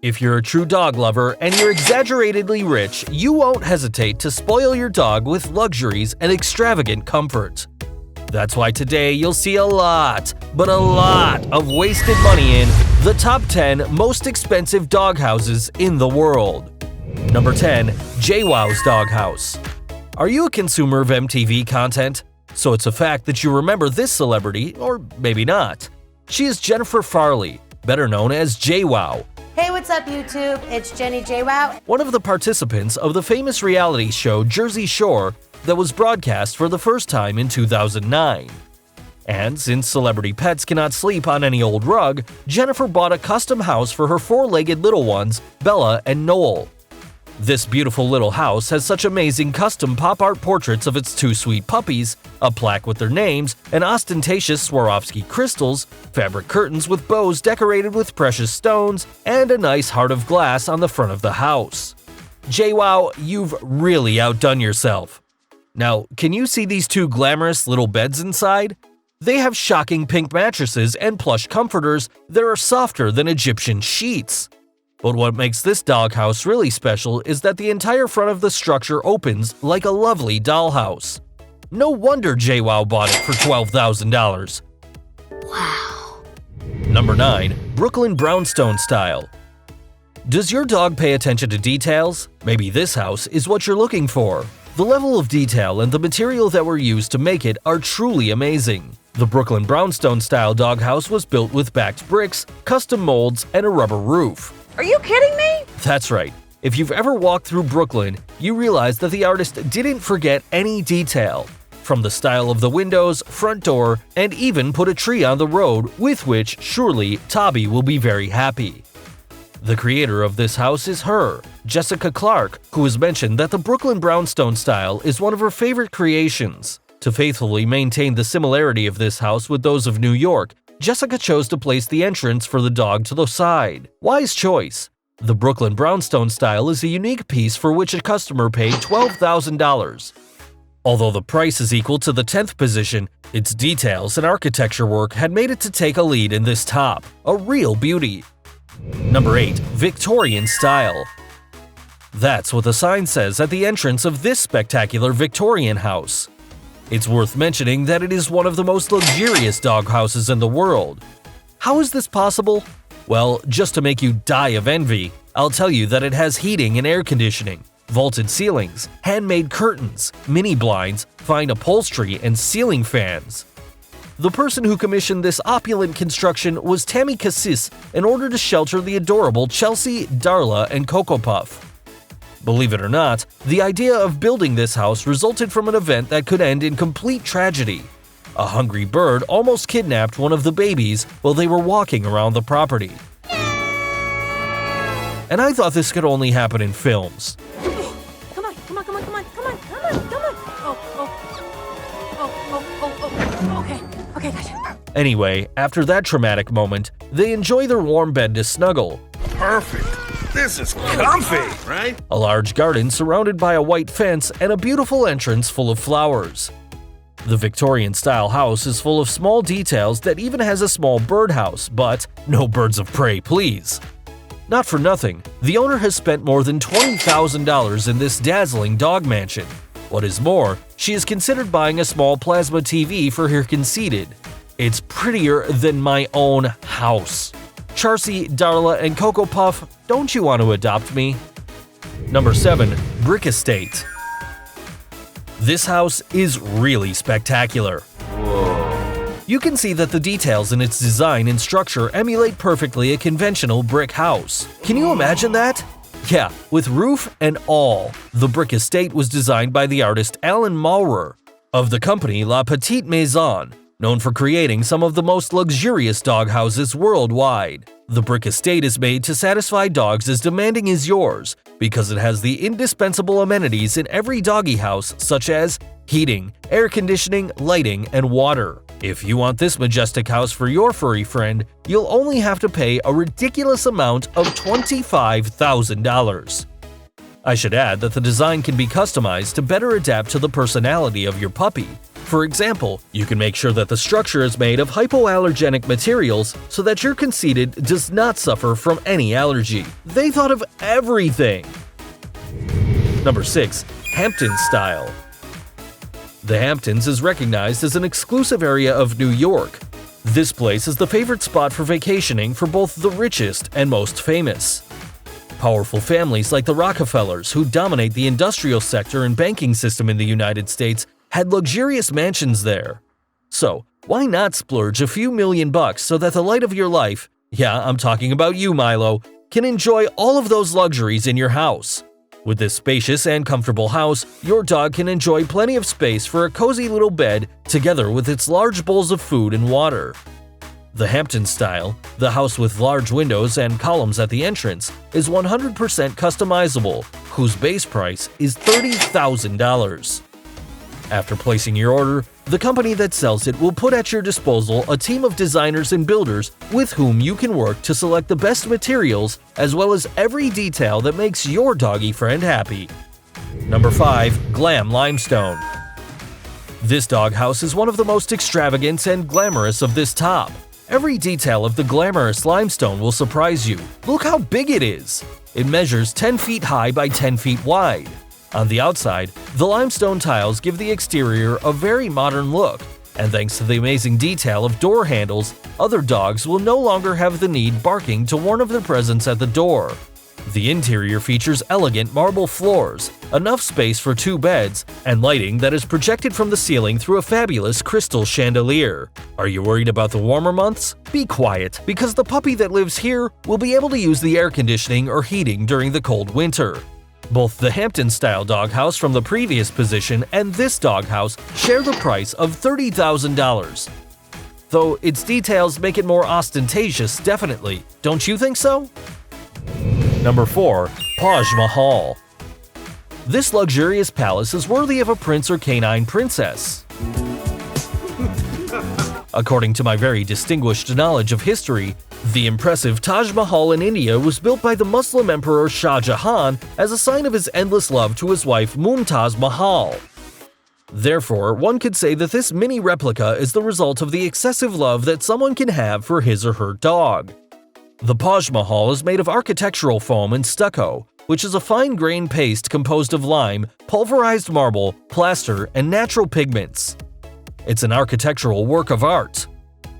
If you're a true dog lover and you're exaggeratedly rich, you won't hesitate to spoil your dog with luxuries and extravagant comfort. That's why today you'll see a lot, but a lot of wasted money in the top 10 most expensive dog houses in the world. Number 10. JWowws Doghouse. Are you a consumer of MTV content? So it's a fact that you remember this celebrity, or maybe not. She is Jennifer Farley, better known as JWoww. Hey, what's up YouTube? It's Jenny JWoww. One of the participants of the famous reality show Jersey Shore that was broadcast for the first time in 2009. And since celebrity pets cannot sleep on any old rug, Jennifer bought a custom house for her four-legged little ones, Bella and Noel. This beautiful little house has such amazing custom pop art portraits of its two sweet puppies, a plaque with their names, and ostentatious Swarovski crystals, fabric curtains with bows decorated with precious stones, and a nice heart of glass on the front of the house. JWoww, you've really outdone yourself. Now, can you see these two glamorous little beds inside? They have shocking pink mattresses and plush comforters that are softer than Egyptian sheets. But what makes this doghouse really special is that the entire front of the structure opens like a lovely dollhouse. No wonder JWoww bought it for $12,000. Wow. Number 9. Brooklyn Brownstone Style. Does your dog pay attention to details? Maybe this house is what you're looking for. The level of detail and the material that were used to make it are truly amazing. The Brooklyn Brownstone Style doghouse was built with backed bricks, custom molds, and a rubber roof. Are you kidding me? That's right. If you've ever walked through Brooklyn, you realize that the artist didn't forget any detail. From the style of the windows, front door, and even put a tree on the road, with which surely Tabby will be very happy. The creator of this house is her, Jessica Clark, who has mentioned that the Brooklyn Brownstone Style is one of her favorite creations. To faithfully maintain the similarity of this house with those of New York, Jessica chose to place the entrance for the dog to the side. Wise choice. The Brooklyn Brownstone Style is a unique piece for which a customer paid $12,000. Although the price is equal to the 10th position, its details and architecture work had made it to take a lead in this top. A real beauty. Number 8. Victorian Style. That's what the sign says at the entrance of this spectacular Victorian house. It's worth mentioning that it is one of the most luxurious dog houses in the world. How is this possible? Well, just to make you die of envy, I'll tell you that it has heating and air conditioning, vaulted ceilings, handmade curtains, mini blinds, fine upholstery, and ceiling fans. The person who commissioned this opulent construction was Tammy Cassis in order to shelter the adorable Chelsea, Darla, and Cocoa Puff. Believe it or not, the idea of building this house resulted from an event that could end in complete tragedy. A hungry bird almost kidnapped one of the babies while they were walking around the property. And I thought this could only happen in films. Come on. Okay, gotcha. Anyway, after that traumatic moment, they enjoy their warm bed to snuggle. Perfect. This is comfy, right? A large garden surrounded by a white fence and a beautiful entrance full of flowers. The Victorian-style house is full of small details that even has a small birdhouse, but no birds of prey, please. Not for nothing, the owner has spent more than $20,000 in this dazzling dog mansion. What is more, she is considered buying a small plasma TV for her conceited. It's prettier than my own house. Charcy, Darla, and Cocoa Puff, don't you want to adopt me? Number 7. Brick Estate. This house is really spectacular. Whoa. You can see that the details in its design and structure emulate perfectly a conventional brick house. Can you imagine that? Yeah, with roof and all. The Brick Estate was designed by the artist Alan Maurer of the company La Petite Maison, known for creating some of the most luxurious dog houses worldwide. The Brick Estate is made to satisfy dogs as demanding as yours because it has the indispensable amenities in every doggy house such as heating, air conditioning, lighting, and water. If you want this majestic house for your furry friend, you'll only have to pay a ridiculous amount of $25,000. I should add that the design can be customized to better adapt to the personality of your puppy. For example, you can make sure that the structure is made of hypoallergenic materials so that your conceited does not suffer from any allergy. They thought of everything! Number 6. Hamptons Style. The Hamptons is recognized as an exclusive area of New York. This place is the favorite spot for vacationing for both the richest and most famous. Powerful families like the Rockefellers, who dominate the industrial sector and banking system in the United States, had luxurious mansions there. So, why not splurge a few $1,000,000 so that the light of your life, yeah, I'm talking about you, Milo, can enjoy all of those luxuries in your house? With this spacious and comfortable house, your dog can enjoy plenty of space for a cozy little bed together with its large bowls of food and water. The Hamptons Style, the house with large windows and columns at the entrance, is 100% customizable, whose base price is $30,000. After placing your order, the company that sells it will put at your disposal a team of designers and builders with whom you can work to select the best materials as well as every detail that makes your doggy friend happy. Number 5. Glam Limestone. This doghouse is one of the most extravagant and glamorous of this top. Every detail of the glamorous limestone will surprise you. Look how big it is! It measures 10 feet high by 10 feet wide. On the outside, the limestone tiles give the exterior a very modern look, and thanks to the amazing detail of door handles, other dogs will no longer have the need barking to warn of their presence at the door. The interior features elegant marble floors, enough space for 2 beds, and lighting that is projected from the ceiling through a fabulous crystal chandelier. Are you worried about the warmer months? Be quiet, because the puppy that lives here will be able to use the air conditioning or heating during the cold winter. Both the Hampton-style doghouse from the previous position and this doghouse share the price of $30,000. Though its details make it more ostentatious, definitely. Don't you think so? Number 4. Paws Mahal. This luxurious palace is worthy of a prince or canine princess. According to my very distinguished knowledge of history, the impressive Taj Mahal in India was built by the Muslim Emperor Shah Jahan as a sign of his endless love to his wife Mumtaz Mahal. Therefore, one could say that this mini replica is the result of the excessive love that someone can have for his or her dog. The Paws Mahal is made of architectural foam and stucco, which is a fine-grained paste composed of lime, pulverized marble, plaster, and natural pigments. It's an architectural work of art.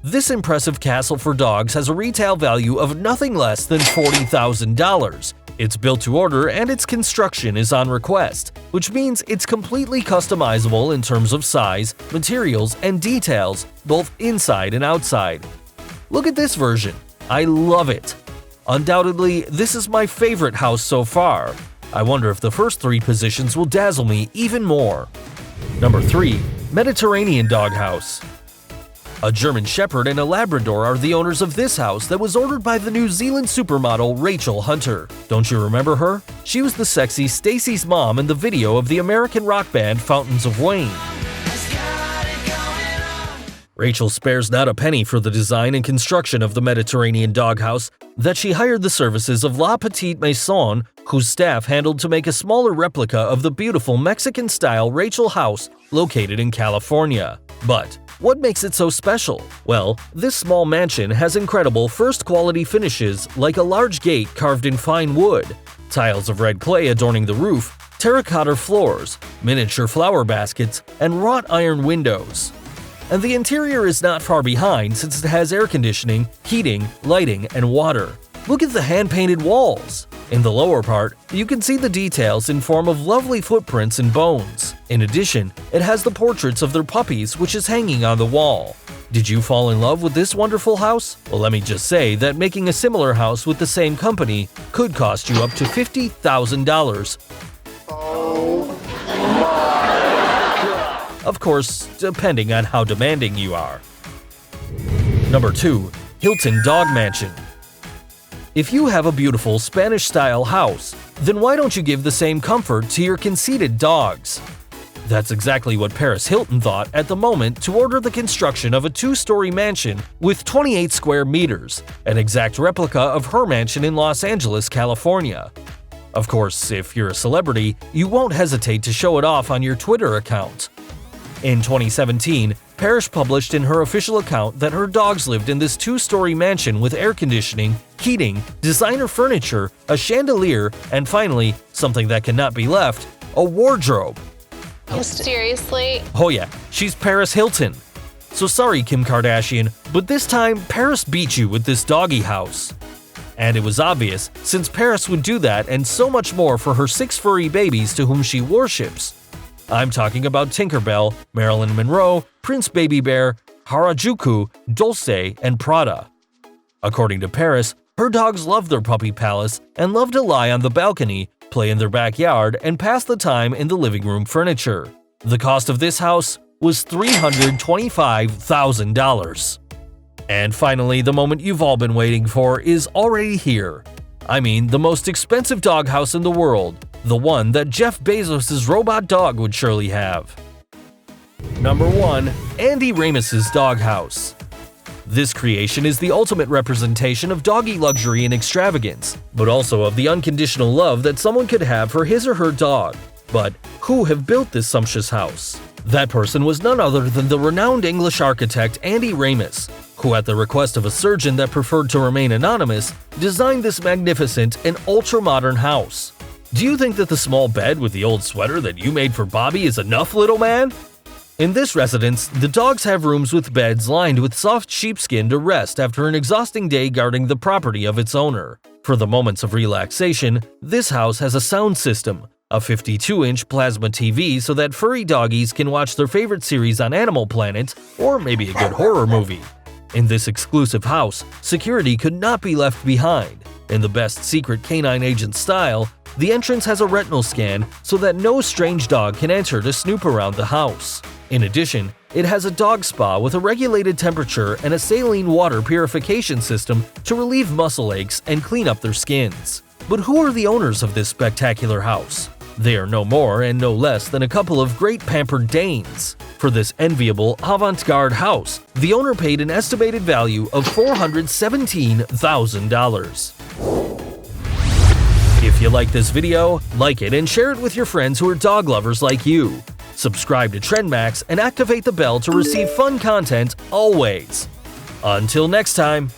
This impressive castle for dogs has a retail value of nothing less than $40,000. It's built to order and its construction is on request, which means it's completely customizable in terms of size, materials, and details, both inside and outside. Look at this version. I love it. Undoubtedly, this is my favorite house so far. I wonder if the first 3 positions will dazzle me even more. Number 3. Mediterranean Doghouse. A German Shepherd and a Labrador are the owners of this house that was ordered by the New Zealand supermodel Rachel Hunter. Don't you remember her? She was the sexy Stacy's mom in the video of the American rock band Fountains of Wayne. Rachel spares not a penny for the design and construction of the Mediterranean doghouse that she hired the services of La Petite Maison, whose staff handled to make a smaller replica of the beautiful Mexican-style Rachel house located in California. But what makes it so special? Well, this small mansion has incredible first-quality finishes like a large gate carved in fine wood, tiles of red clay adorning the roof, terracotta floors, miniature flower baskets, and wrought iron windows. And the interior is not far behind since it has air conditioning, heating, lighting, and water. Look at the hand-painted walls. In the lower part, you can see the details in form of lovely footprints and bones. In addition, it has the portraits of their puppies which is hanging on the wall. Did you fall in love with this wonderful house? Well, let me just say that making a similar house with the same company could cost you up to $50,000. Of course, depending on how demanding you are. Number 2. Hilton Dog Mansion. If you have a beautiful Spanish-style house, then why don't you give the same comfort to your conceited dogs? That's exactly what Paris Hilton thought at the moment to order the construction of a 2-story mansion with 28 square meters, an exact replica of her mansion in Los Angeles, California. Of course, if you're a celebrity, you won't hesitate to show it off on your Twitter account. In 2017, Parrish published in her official account that her dogs lived in this 2-story mansion with air conditioning, heating, designer furniture, a chandelier, and finally, something that cannot be left, a wardrobe. Seriously? Oh yeah, she's Paris Hilton. So sorry, Kim Kardashian, but this time Paris beat you with this doggy house. And it was obvious, since Paris would do that and so much more for her 6 furry babies to whom she worships. I'm talking about Tinkerbell, Marilyn Monroe, Prince Baby Bear, Harajuku, Dulce, and Prada. According to Paris, her dogs love their puppy palace and love to lie on the balcony, play in their backyard, and pass the time in the living room furniture. The cost of this house was $325,000. And finally, the moment you've all been waiting for is already here. I mean, the most expensive doghouse in the world, the one that Jeff Bezos' robot dog would surely have. Number 1. Andy Ramus' Doghouse. This creation is the ultimate representation of doggy luxury and extravagance, but also of the unconditional love that someone could have for his or her dog. But who have built this sumptuous house? That person was none other than the renowned English architect Andy Ramus, who at the request of a surgeon that preferred to remain anonymous, designed this magnificent and ultra-modern house. Do you think that the small bed with the old sweater that you made for Bobby is enough, little man? In this residence, the dogs have rooms with beds lined with soft sheepskin to rest after an exhausting day guarding the property of its owner. For the moments of relaxation, this house has a sound system, a 52-inch plasma TV so that furry doggies can watch their favorite series on Animal Planet or maybe a good horror movie. In this exclusive house, security could not be left behind. In the best secret canine agent style, the entrance has a retinal scan so that no strange dog can enter to snoop around the house. In addition, it has a dog spa with a regulated temperature and a saline water purification system to relieve muscle aches and clean up their skins. But who are the owners of this spectacular house? They are no more and no less than a couple of great pampered Danes. For this enviable avant-garde house, the owner paid an estimated value of $417,000. If you like this video, like it and share it with your friends who are dog lovers like you. Subscribe to TrendMax and activate the bell to receive fun content always. Until next time.